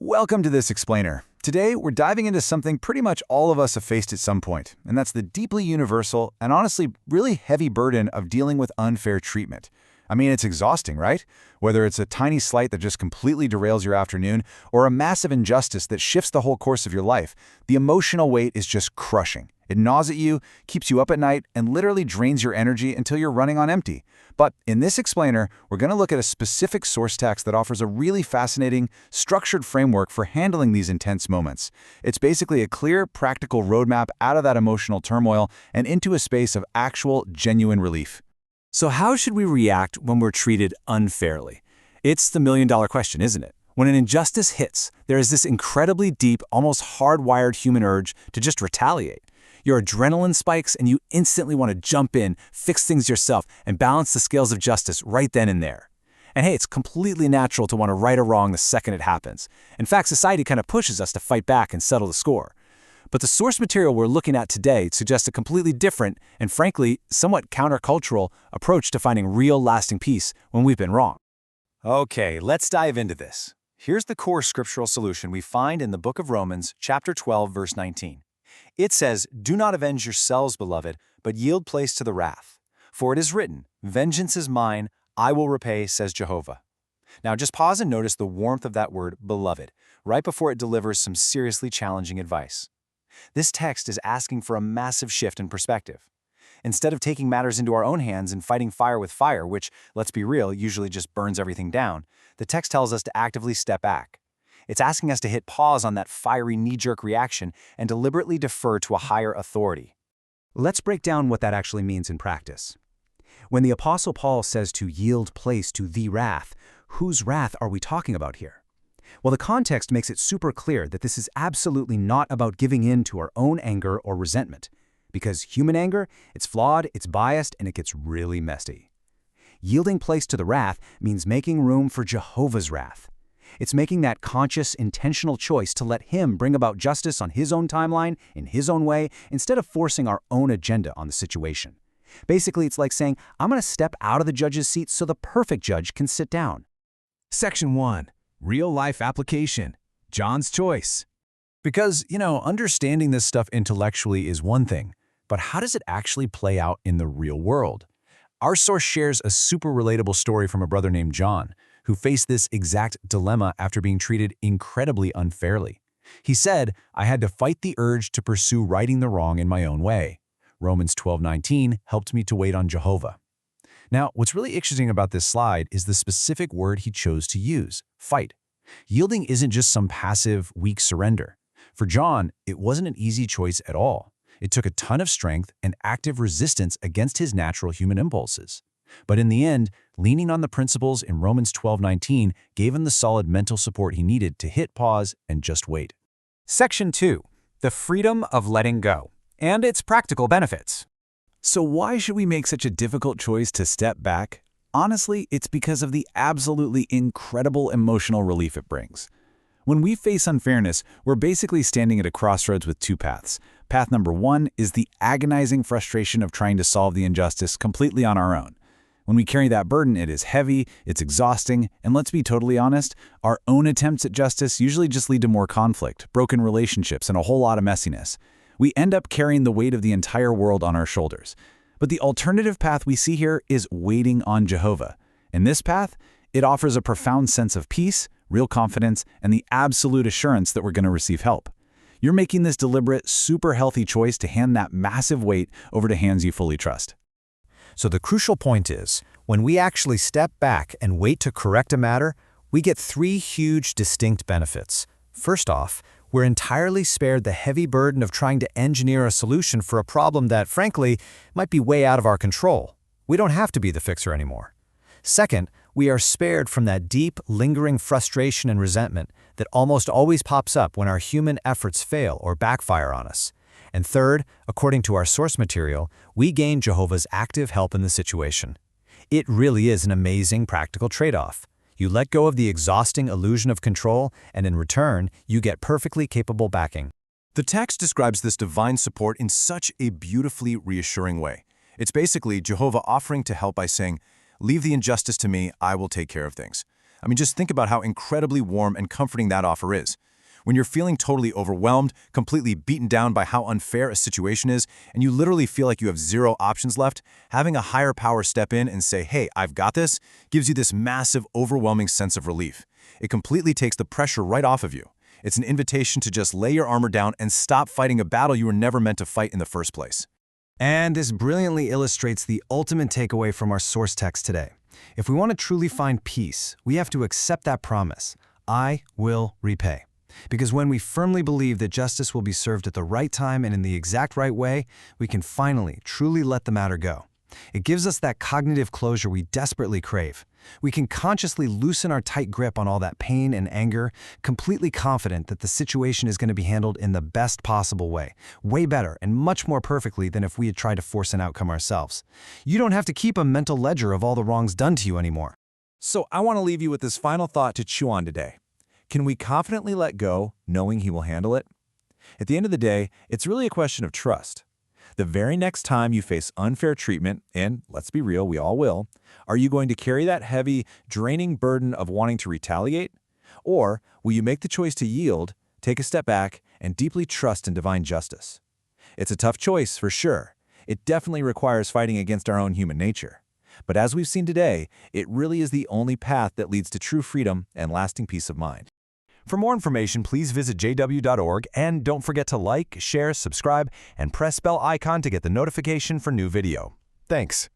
Welcome to This Explainer. Today, we're diving into something pretty much all of us have faced at some point, and that's the deeply universal and honestly really heavy burden of dealing with unfair treatment. I mean, it's exhausting, right? Whether it's a tiny slight that just completely derails your afternoon or a massive injustice that shifts the whole course of your life, the emotional weight is just crushing. It gnaws at you, keeps you up at night, and literally drains your energy until you're running on empty. But in this explainer, we're going to look at a specific source text that offers a really fascinating, structured framework for handling these intense moments. It's basically a clear, practical roadmap out of that emotional turmoil and into a space of actual, genuine relief. So how should we react when we're treated unfairly? It's the million-dollar question, isn't it? When an injustice hits, there is this incredibly deep, almost hardwired human urge to just retaliate. Your adrenaline spikes and you instantly want to jump in, fix things yourself, and balance the scales of justice right then and there. And hey, it's completely natural to want to right a wrong the second it happens. In fact, society kind of pushes us to fight back and settle the score. But the source material we're looking at today suggests a completely different and frankly, somewhat countercultural approach to finding real lasting peace when we've been wrong. Okay, let's dive into this. Here's the core scriptural solution we find in the book of Romans, chapter 12, verse 19. It says, "Do not avenge yourselves, beloved, but yield place to the wrath. For it is written, 'Vengeance is mine, I will repay,' says Jehovah." Now just pause and notice the warmth of that word, beloved, right before it delivers some seriously challenging advice. This text is asking for a massive shift in perspective. Instead of taking matters into our own hands and fighting fire with fire, which, let's be real, usually just burns everything down, the text tells us to actively step back. It's asking us to hit pause on that fiery knee-jerk reaction and deliberately defer to a higher authority. Let's break down what that actually means in practice. When the Apostle Paul says to yield place to the wrath, whose wrath are we talking about here? Well, the context makes it super clear that this is absolutely not about giving in to our own anger or resentment. Because human anger, it's flawed, it's biased, and it gets really messy. Yielding place to the wrath means making room for Jehovah's wrath. It's making that conscious, intentional choice to let Him bring about justice on His own timeline, in His own way, instead of forcing our own agenda on the situation. Basically, it's like saying, I'm going to step out of the judge's seat so the perfect judge can sit down. Section 1. Real-life application. John's choice. Because, understanding this stuff intellectually is one thing, but how does it actually play out in the real world? Our source shares a super relatable story from a brother named John, who faced this exact dilemma after being treated incredibly unfairly. He said, "I had to fight the urge to pursue righting the wrong in my own way. Romans 12:19 helped me to wait on Jehovah." Now, what's really interesting about this slide is the specific word he chose to use, fight. Yielding isn't just some passive, weak surrender. For John, it wasn't an easy choice at all. It took a ton of strength and active resistance against his natural human impulses. But in the end, leaning on the principles in Romans 12:19 gave him the solid mental support he needed to hit pause and just wait. Section 2. The freedom of letting go and its practical benefits. So why should we make such a difficult choice to step back? Honestly, it's because of the absolutely incredible emotional relief it brings. When we face unfairness, we're basically standing at a crossroads with two paths. Path number one is the agonizing frustration of trying to solve the injustice completely on our own. When we carry that burden, it is heavy, it's exhausting, and let's be totally honest, our own attempts at justice usually just lead to more conflict, broken relationships, and a whole lot of messiness. We end up carrying the weight of the entire world on our shoulders. But the alternative path we see here is waiting on Jehovah. In this path, it offers a profound sense of peace, real confidence, and the absolute assurance that we're going to receive help. You're making this deliberate, super healthy choice to hand that massive weight over to hands you fully trust. So the crucial point is, when we actually step back and wait to correct a matter, we get three huge distinct benefits. First off, we're entirely spared the heavy burden of trying to engineer a solution for a problem that, frankly, might be way out of our control. We don't have to be the fixer anymore. Second, we are spared from that deep, lingering frustration and resentment that almost always pops up when our human efforts fail or backfire on us. And third, according to our source material, we gain Jehovah's active help in the situation. It really is an amazing practical trade-off. You let go of the exhausting illusion of control, and in return, you get perfectly capable backing. The text describes this divine support in such a beautifully reassuring way. It's basically Jehovah offering to help by saying, "Leave the injustice to me, I will take care of things." I mean, just think about how incredibly warm and comforting that offer is. When you're feeling totally overwhelmed, completely beaten down by how unfair a situation is, and you literally feel like you have zero options left, having a higher power step in and say, hey, I've got this, gives you this massive, overwhelming sense of relief. It completely takes the pressure right off of you. It's an invitation to just lay your armor down and stop fighting a battle you were never meant to fight in the first place. And this brilliantly illustrates the ultimate takeaway from our source text today. If we want to truly find peace, we have to accept that promise, I will repay. Because when we firmly believe that justice will be served at the right time and in the exact right way, we can finally, truly let the matter go. It gives us that cognitive closure we desperately crave. We can consciously loosen our tight grip on all that pain and anger, completely confident that the situation is going to be handled in the best possible way better and much more perfectly than if we had tried to force an outcome ourselves. You don't have to keep a mental ledger of all the wrongs done to you anymore. So I want to leave you with this final thought to chew on today. Can we confidently let go, knowing he will handle it? At the end of the day, it's really a question of trust. The very next time you face unfair treatment, and let's be real, we all will, are you going to carry that heavy, draining burden of wanting to retaliate? Or will you make the choice to yield, take a step back, and deeply trust in divine justice? It's a tough choice, for sure. It definitely requires fighting against our own human nature. But as we've seen today, it really is the only path that leads to true freedom and lasting peace of mind. For more information, please visit jw.org, and don't forget to like, share, subscribe, and press bell icon to get the notification for new video. Thanks.